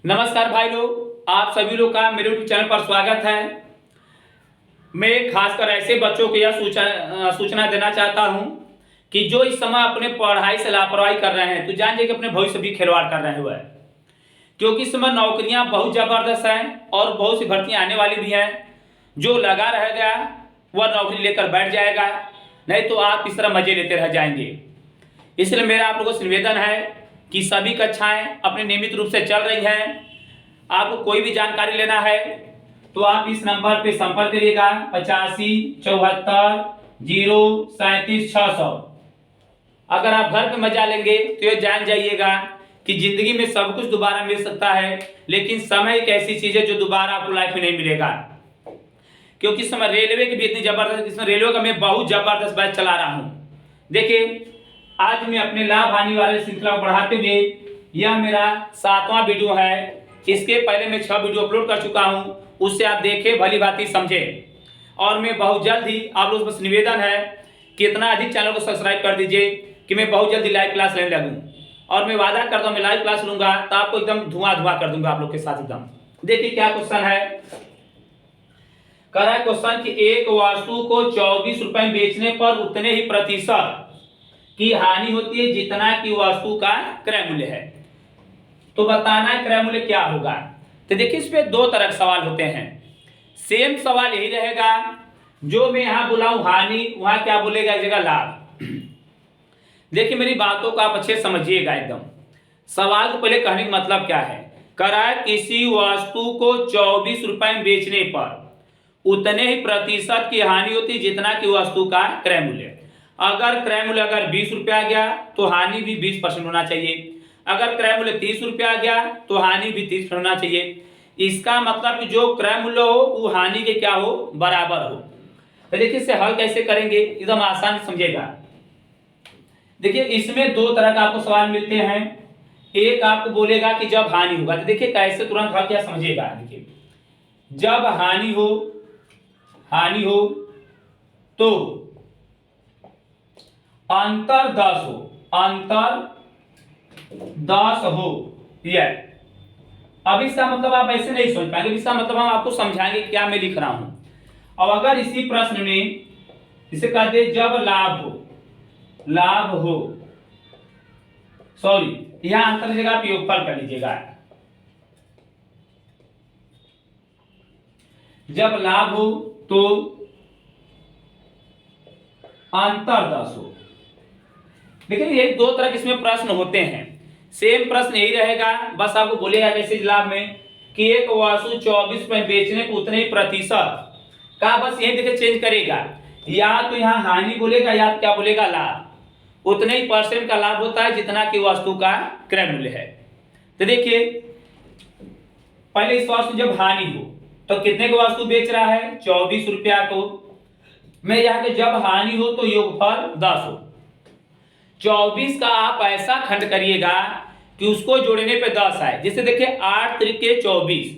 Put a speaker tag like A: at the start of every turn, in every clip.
A: नमस्कार भाई लोग, आप सभी लोग का मेरे यूट्यूब चैनल पर स्वागत है। मैं खासकर ऐसे बच्चों को यह सूचना देना चाहता हूं कि जो इस समय अपने पढ़ाई से लापरवाही कर रहे हैं तो जान जाइए कि अपने भविष्य भी खिलवाड़ कर रहे हुए हैं। क्योंकि इस समय नौकरियां बहुत ज़बरदस्त हैं और बहुत सी भर्तियां आने वाली भी हैं। जो लगा रहेगा वह नौकरी लेकर बैठ जाएगा, नहीं तो आप इस तरह मजे लेते रह जाएंगे। इसलिए मेरा आप लोगों से निवेदन है कि सभी कक्षाएं अपने नियमित रूप से चल रही हैं। आपको कोई भी जानकारी लेना है तो आप इस नंबर पे संपर्क करिएगा 8574 037 600। अगर आप घर पे मजा लेंगे तो ये जान जाइएगा कि जिंदगी में सब कुछ दोबारा मिल सकता है, लेकिन समय एक ऐसी चीज है जो दोबारा आपको लाइफ में नहीं मिलेगा। क्योंकि इस समय रेलवे की भी इतनी जबरदस्त, इसमें रेलवे का मैं बहुत जबरदस्त बैच चला रहा हूँ। देखिए, आज मैं अपने लाभ हानि वाले श्रृंखला को बढ़ाते हुए यह मेरा 7वां वीडियो है। इसके पहले मैं 6 वीडियो अपलोड कर चुका हूं, उससे आप देखें, भली भांति समझें। और मैं बहुत जल्द ही आप लोगों से बस निवेदन है कि इतना अधिक चैनल को सब्सक्राइब कर दीजिए कि मैं बहुत जल्दी लाइव क्लास लेने लगूं। और मैं वादा करता हूं मैं लाइव क्लास लूंगा तो आपको एकदम धुआं धुआं कर दूंगा आप लोग के साथ एकदम। देखिए क्या क्वेश्चन है। कह रहा है क्वेश्चन कि एक वस्तु को 24 रुपए में बेचने पर उतने ही प्रतिशत की हानि होती है जितना कि वस्तु का क्रय मूल्य है। तो बताना है क्रय मूल्य क्या होगा। तो देखिए, इस पे दो तरह के सवाल होते हैं। सेम सवाल यही रहेगा, जो मैं यहां बुलाऊं हानि, वहां क्या बोलेगा इस जगह लाभ। देखिए, मेरी बातों को आप अच्छे समझिएगा एकदम। सवाल को पहले कहने का मतलब क्या है। कह रहा है किसी वस्तु को 24 रुपए में बेचने पर उतने ही प्रतिशत की हानि होती है जितना कि वस्तु का क्रय मूल्य। अगर क्रय मूल्य अगर 20 रुपया आ गया तो हानि भी 20% होना चाहिए। अगर क्रय मूल्य 30 रुपया आ गया तो हानि भी 30% होना चाहिए। इसका मतलब कि जो क्रय मूल्य हो वो हानि के क्या हो, बराबर हो। तो देखिए इसे हल कैसे करेंगे, एकदम आसान समझेगा। देखिए, इसमें दो तरह का आपको सवाल मिलते हैं। एक आपको बोलेगा कि जब हानि होगा, तो देखिए कैसे तुरंत हल क्या समझिएगा। देखिए, जब हानि हो तो अंतर 10 हो, अंतर 10 हो। यह अब इसका मतलब आप ऐसे नहीं सोच पाएंगे, इसका मतलब हम आपको समझाएंगे क्या मैं लिख रहा हूं। अब अगर इसी प्रश्न में इसे कहते जब लाभ हो सॉरी यहां अंतर जगह आप योगफल कर लीजिएगा। जब लाभ हो तो अंतर 10 हो। देखिए, यही दो तरह के इसमें प्रश्न होते हैं। सेम प्रश्न यही रहेगा, बस आपको बोलेगा जैसे लाभ में कि एक वस्तु 24 रुपए बेचने को उतने ही प्रतिशत का, बस यही देखिए चेंज करेगा। या तो यहाँ हानि बोलेगा या क्या बोलेगा, लाभ। उतने ही परसेंट का लाभ होता है जितना कि वस्तु का क्रय मूल्य है। तो देखिए, पहले इस वस्तु जब हानि हो तो कितने को वस्तु बेच रहा है, 24 रुपया को। मैं यहाँ के जब हानि हो तो योगफल 10 हो। 24 का आप ऐसा खंड करिएगा कि उसको जोड़ने पे 10 आए। जैसे देखिए 8 त्रिके 24,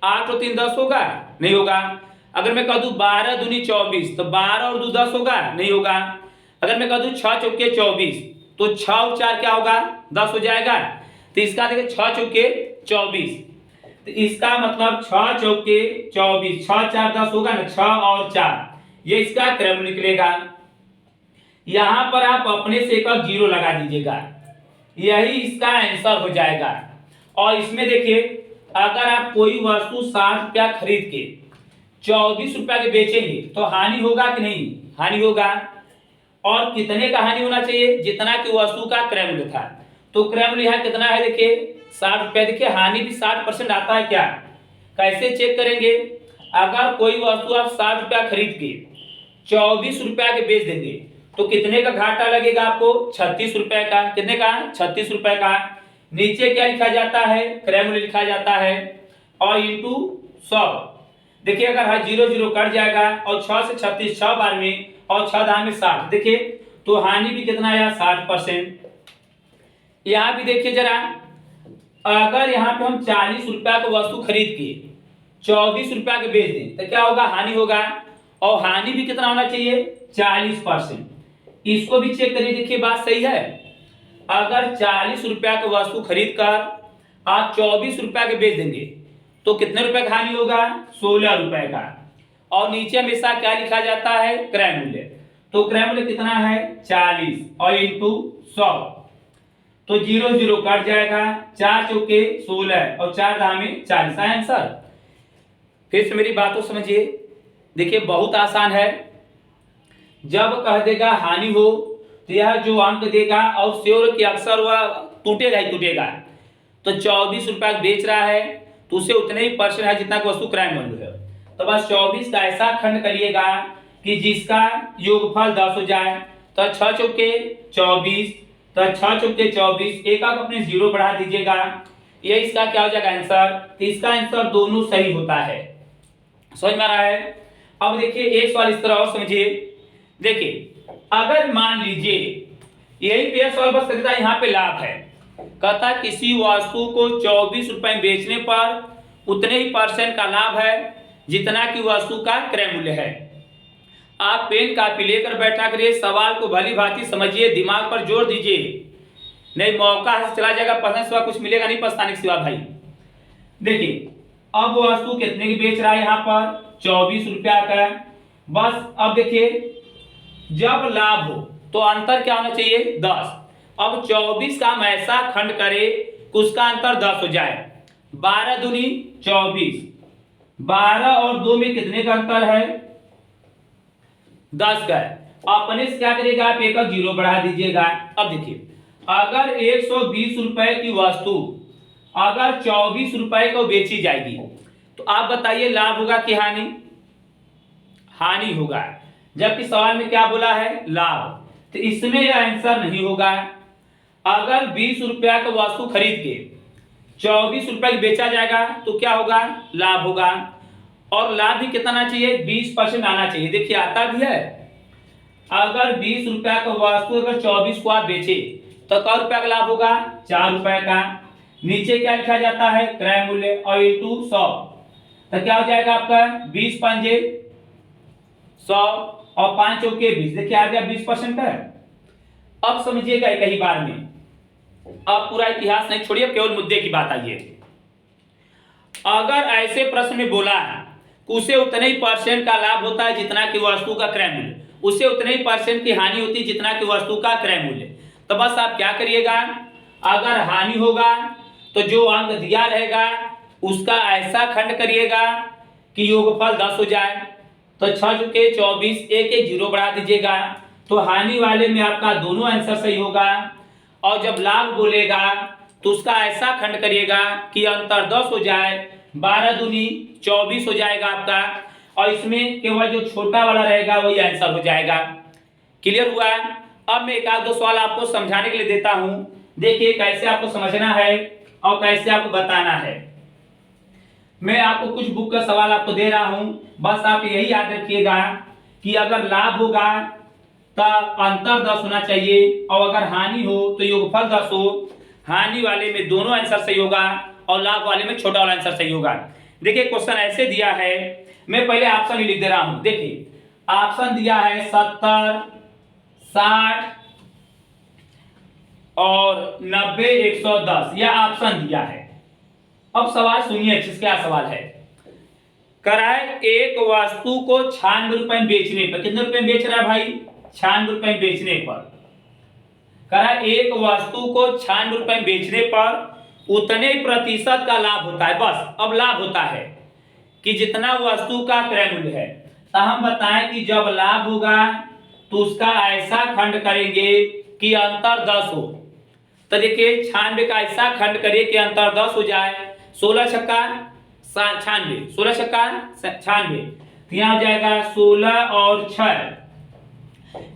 A: 8 और 3 10 होगा, नहीं होगा। अगर मैं कह दूं 12 दूनी 24 तो 12 और 2 10 होगा, नहीं होगा। अगर मैं कह दूं 6 चौके 24 तो 6 और 4 क्या होगा, 10 हो जाएगा। तो इसका देखिए 6 चौके 24, तो इसका मतलब 6 चौके 24, 6 4 10 होगा ना, 6 और 4, ये इसका क्रम निकलेगा। यहां पर आप अपने से एक जीरो लगा दीजिएगा, यही इसका आंसर हो जाएगा। और इसमें देखिए, अगर आप कोई वस्तु 60 रुपया खरीद के 24 रुपया के बेचेंगे तो हानि होगा कि नहीं, हानि होगा। और कितने का हानि होना चाहिए, जितना कि वस्तु का क्रय मूल्य था। तो क्रय मूल्य यहाँ कितना है, देखिए 60 रुपया। देखिए हानि भी 60% आता है क्या, कैसे चेक करेंगे। अगर कोई वस्तु आप 60 रुपया खरीद के 24 रुपया के बेच देंगे तो कितने का घाटा लगेगा आपको, 36 रुपए का। कितने का, 36 रुपए का। नीचे क्या लिखा जाता है, क्रय मूल्य लिखा जाता है और इंटू 100। देखिए अगर हर 0 0 कट जाएगा और 6 से 36 6 बार में और 6 दान में 60, देखिए तो हानि भी कितना आया, 60%। यहां भी देखिए जरा, अगर यहाँ पे हम 40 रुपया का वस्तु खरीद के 24 रुपया के बेच दें तो क्या होगा, हानि होगा। और हानि भी कितना होना चाहिए, 40%। इसको भी चेक करिए, देखिए बात सही है। अगर 40 रुपया की वस्तु खरीद कर आप 24 रुपया के बेच देंगे तो कितने रुपए का हानि होगा? 16 रुपए का। और नीचे हमेशा क्या लिखा जाता है? क्रय मूल्य। तो क्रय मूल्य कितना है? 40 और इंटू 100, तो 0 0 कट जाएगा, 4 चौके 16 और 4 धामे 40 है आंसर। फिर से मेरी बात को समझिए, देखिए बहुत आसान है। जब कह देगा हानि हो तो यह जो अंक देगा और श्योर कि अक्सर वह टूटेगा ही टूटेगा। तो 24 रुपया बेच रहा है तो उसे उतने ही परसेंट है जितना की वस्तु क्रय मूल्य है। तो बस 24 का ऐसा खंड करिएगा कि जिसका योगफल 10 हो जाए। तो 6 चौके 24, तो 6 चौके 24, एक आप अपने 0 बढ़ा दीजिएगा, ये इसका क्या हो जाएगा आंसर? तो इसका आंसर दोनों सही होता है। समझ में आ रहा है? अब देखिए एक सवाल इस तरह और समझिए। देखिए अगर मान लीजिए यही पे सवाल बस कहता है, यहाँ पे लाभ है, कहता किसी वस्तु को 24 रुपए में बेचने पर उतने ही परसेंट का लाभ है जितना कि वस्तु का क्रय मूल्य है। आप पेन कापी लेकर बैठा करिए, सवाल को भली भांति समझिए, दिमाग पर जोर दीजिए, नहीं मौका चला जाएगा, पढ़ने के सिवा कुछ मिलेगा नहीं, पछताने के सिवा भाई। देखिए अब वस्तु कितने की बेच रहा है? यहाँ पर 24 रुपया का। बस अब देखिए जब लाभ हो तो अंतर क्या होना चाहिए? 10। अब 24 का हम ऐसा खंड करें कि उसका अंतर 10 हो जाए। 12 दूनी 24, 12 और 2 में कितने का अंतर है? 10 का है। अपने से क्या करेगा? आप एक 0 बढ़ा दीजिएगा। अब देखिए अगर 120 रुपए की वस्तु अगर 24 रुपए को बेची जाएगी तो आप बताइए लाभ होगा कि हानि? हानि होगा, जबकि सवाल में क्या बोला है? लाभ। तो इसमें यह आंसर नहीं होगा। अगर 20 रुपया का वस्तु खरीद के 24 रुपए की बेचा जाएगा तो क्या होगा? लाभ होगा। और लाभ भी कितना आना चाहिए? 20% आना चाहिए। देखिए आता भी है, अगर 20 रुपया का वस्तु अगर 24 को आप बेचे तो कै रुपया का लाभ होगा? 4 रुपए का। नीचे क्या लिखा जाता है? क्रय मूल्य और इंटू 100, तो क्या हो जाएगा आपका? 20 पंजे 100 और 5 चौके 20, देखिए आ गया 20% है। अब समझिएगा एक ही बार में, अब पूरा इतिहास नहीं छोड़िए, केवल मुद्दे की बात आइए। अगर ऐसे प्रश्न में बोला है उसे उतने ही परसेंट का लाभ होता है जितना कि वस्तु का क्रय मूल्य, उसे उतने ही परसेंट की हानि होती है जितना कि वस्तु का क्रय मूल्य। तो बस आप क्या करिएगा, अगर हानि होगा तो जो अंक दिया रहेगा उसका ऐसा खंड करिएगा कि योगफल 10 हो जाए। तो 6 चुके 24, एक 0 बढ़ा दीजिएगा, तो हानि वाले में आपका दोनों आंसर सही होगा। और जब लाभ बोलेगा तो उसका ऐसा खंड करिएगा कि अंतर 10 हो जाए, 12 दूनी 24 हो जाएगा आपका, और इसमें केवल जो छोटा वाला रहेगा वही आंसर हो जाएगा। क्लियर हुआ? अब मैं एक आध दो सवाल आपको समझाने के लिए देता हूं, देखिए कैसे आपको समझना है और कैसे आपको बताना है। मैं आपको कुछ बुक का सवाल आपको दे रहा हूं, बस आप यही याद रखिएगा कि अगर लाभ होगा तो अंतर 10 होना चाहिए, और अगर हानि हो तो योगफल 10 हो। हानि वाले में दोनों आंसर सही होगा और लाभ वाले में छोटा वाला आंसर सही होगा। देखिए क्वेश्चन ऐसे दिया है, मैं पहले ऑप्शन ही लिख दे रहा हूं। देखिए ऑप्शन दिया है 70, 60 और 90, 110, यह ऑप्शन दिया है। अब सवाल सुनिए अच्छे से, क्या सवाल है? कराए एक वस्तु को 96 रुपए में बेचने पर, कितने रुपए में बेच रहा है भाई? 96 रुपए में बेचने पर। कराए एक वस्तु को 96 रुपए में बेचने पर उतने ही प्रतिशत का लाभ होता है। बस अब लाभ होता है कि जितना वस्तु का क्रय मूल्य है। तो हम बताएं कि जब लाभ होगा तो उसका ऐसा खंड करेंगे कि अंतर 10 हो। तो देखिए 96 का ऐसा खंड करिए कि अंतर 10 हो जाए। 16 छक्का 96, 16 छक्का 96, तो यहाँ हो जाएगा 16 और 6,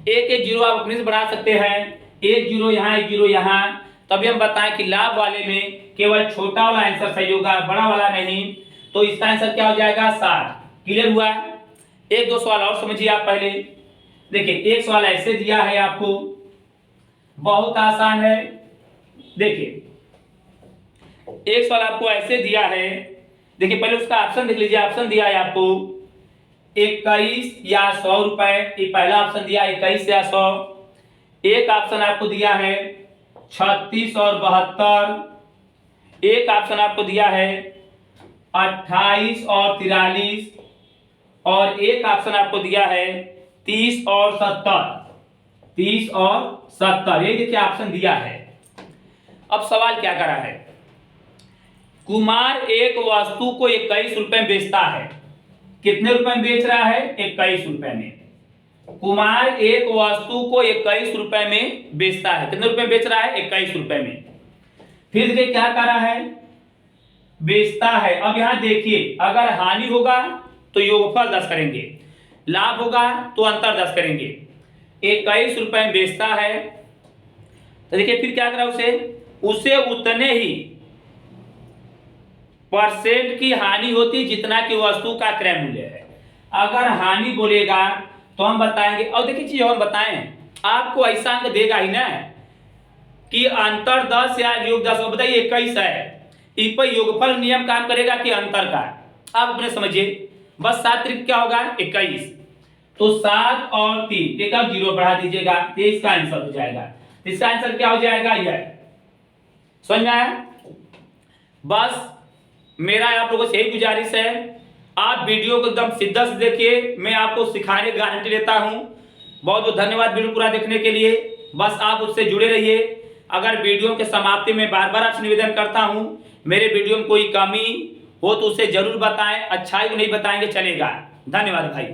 A: एक 0 आप अपने से बढ़ा सकते हैं, 1 0 यहाँ 1 0 यहाँ। तभी हम बताएं कि लाभ वाले में केवल छोटा वाला आंसर सही होगा, बड़ा वाला नहीं। तो इसका आंसर क्या हो जाएगा? 60। क्लियर हुआ? एक दो सवाल और समझिए आप पहले। देखिए एक सवाल ऐसे दिया है आपको, बहुत आसान है। देखिए एक सवाल आपको ऐसे दिया है, देखिए पहले उसका ऑप्शन देख लीजिए। ऑप्शन दिया है आपको 21 या 100 रुपए, ये पहला ऑप्शन दिया 21 या 100। एक ऑप्शन आपको दिया है 36 और 72, एक ऑप्शन आपको दिया है 28 और 43, और एक ऑप्शन आपको दिया है 30 और 70। 30 और 70, ये देखिए ऑप्शन दिया है। अब सवाल क्या करा है, कुमार एक वस्तु को 21 रुपए में बेचता है। कितने रुपए में बेच रहा है? 21 रुपए में। कुमार एक वस्तु को 21 रुपए में बेचता है। कितने रुपए में बेच रहा है? 21 रुपए में। फिर देखिए क्या कर रहा है, बेचता है। अब यहां देखिए, अगर हानि होगा तो योगफल 10 करेंगे, लाभ होगा तो अंतर 10 करेंगे। 21 रुपए में बेचता है तो देखिए फिर क्या करा, उसे उतने ही परसेंट की हानि होती जितना कि वस्तु का क्रय मूल्य है। अगर हानि बोलेगा तो हम बताएंगे, और देखिए चीज हम बताएं, आपको ऐसा अंक देगा ही ना कि अंतर 10 या योग 10। बताइए 21 है, इस पर योगफल नियम काम करेगा कि अंतर का? आप अपने समझिए, बस 7 त्रिक क्या होगा? 21। तो 7 और 3 एक अब 0 बढ़ा दीजिएगा, 23 का आंसर हो जाएगा। इसका आंसर क्या हो जाएगा? यह समझ में आया? बस मेरा आप लोगों से यही गुजारिश है, आप वीडियो को एकदम शिद्दत से देखिए, मैं आपको सिखाने की गारंटी देता हूं। बहुत बहुत धन्यवाद वीडियो पूरा देखने के लिए। बस आप उससे जुड़े रहिए। अगर वीडियो के समाप्ति में बार बार आपसे निवेदन करता हूं, मेरे वीडियो में कोई कमी हो तो उसे जरूर बताएं, अच्छाई को नहीं बताएंगे चलेगा। धन्यवाद भाई।